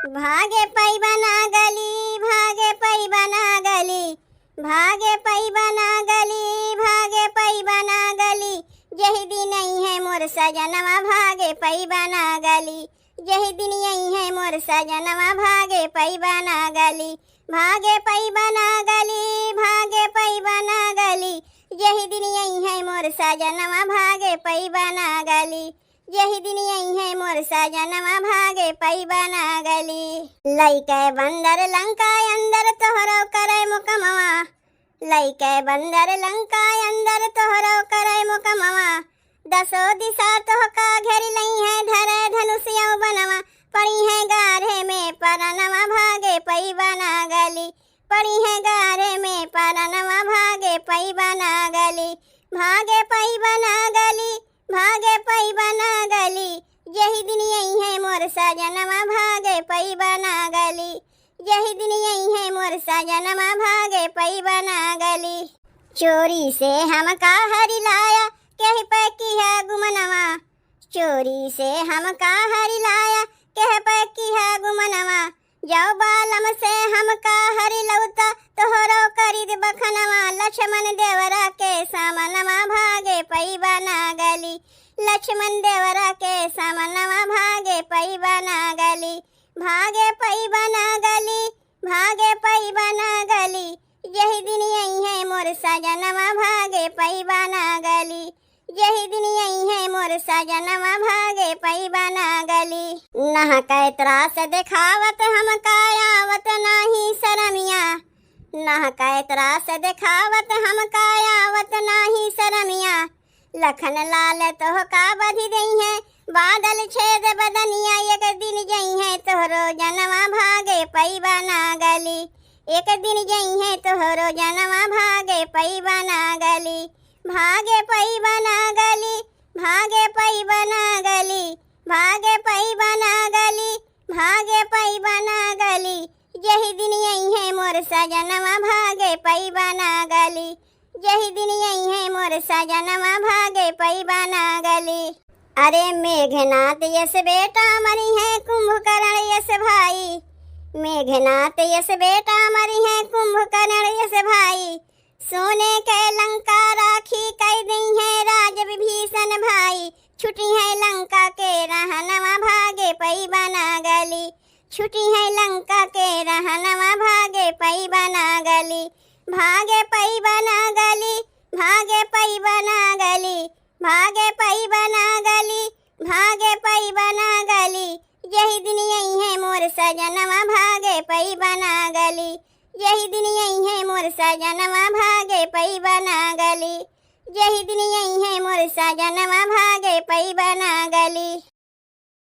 भागे पई बना गली, भागे पई बना गली, भागे पई बना गली, भागे पई बना गली। यही दिन नहीं है मोर सजनवा, भागे पई बना गली। यही दिन यही है मोर सजनवा, भागे पई बना गली। भागे पई बना गली, भागे पई बना गली। यही दिन यही है मोर सजनवा, भागे पई बना गली। यही दिन यही है मोर सजनवा, भागे पई बना गली। लइके बंदर लंका अंदर तोहरो करे मुकमवा, लइके बंदर लंका अंदर तोहरो करे मुकमवा। दसो दिशा तोहका घेर लई है, धरे धनुषिया बनवा। पड़ी है गारे में परनवा, भागे पई बना गली। पड़ी है गारे में परनवा, भागे पई बना गली। भागे पई बना गली, भागे पई बना गली। यही दिन यही है मोर सजनवा, भागे पई बना गली। यही दिन यही है मोर सजनवा, भागे पई बना गली। चोरी से हमका हरि लाया, कह पे की है गुमनवा। चोरी से हमका हरि लाया, कह पे की है गुमनवा। जाओ बालम से हमका हरि लौता, तोहरो करिद बखनवा। लक्ष्मण देवरा के सामनवा, भागे पई बना गली। लक्ष्मण देवरा के सामनवा, भागे पई बना गली। भागे पई बना गली, भागे पई बना गली। यही दिन यही है मोर सजनवा, भागे पई बना गली। यही दिन यही है मोर सजनवा, भागे पई बना गली। नह कैतरा से दिखावत हमका आवत नाही शरमिया। नह कैतरा से दिखावत हमका आवत नाही शरमिया। लखन लाल तोहका बधि दई है, बादल छेद बदनिया। एक दिन जई है तोहरो जनवा, भागे पई बना गली। एक दिन जई है तोहरो जनवा, भागे पई बना गली। भागे पई बना गली, भागे पई बना गली। भागे पई बना गली, भागे पई बना गली। यही दिन यही है मोर सजनवा, भागे पई बना गली। यही दिन यही है मोर सजनवा, भागे पई बना गली। अरे मेघनाथ यस बेटा मरी है, कुंभकर्ण यस भाई। मेघनाथ यस बेटा मरी है, कुंभकर्ण यस भाई। सोने के लंका राखी कई दी है, राज विभीषण भाई। छुटी है लंका के रहनवा, भागे पई बना गली। छुटी है लंका के रहनवा, भागे पई बना गली। भागे पई बना गली, भागे पई बना गली। भागे पई बना गली, भागे पई बना गली। यही दिन यही है मोर सजनवा, भागे पई बना गली। यही दिन यही है मोर सजनवा, भागे पई बना गली। यही दिन यही है मोर सजनवा, भागे पई बना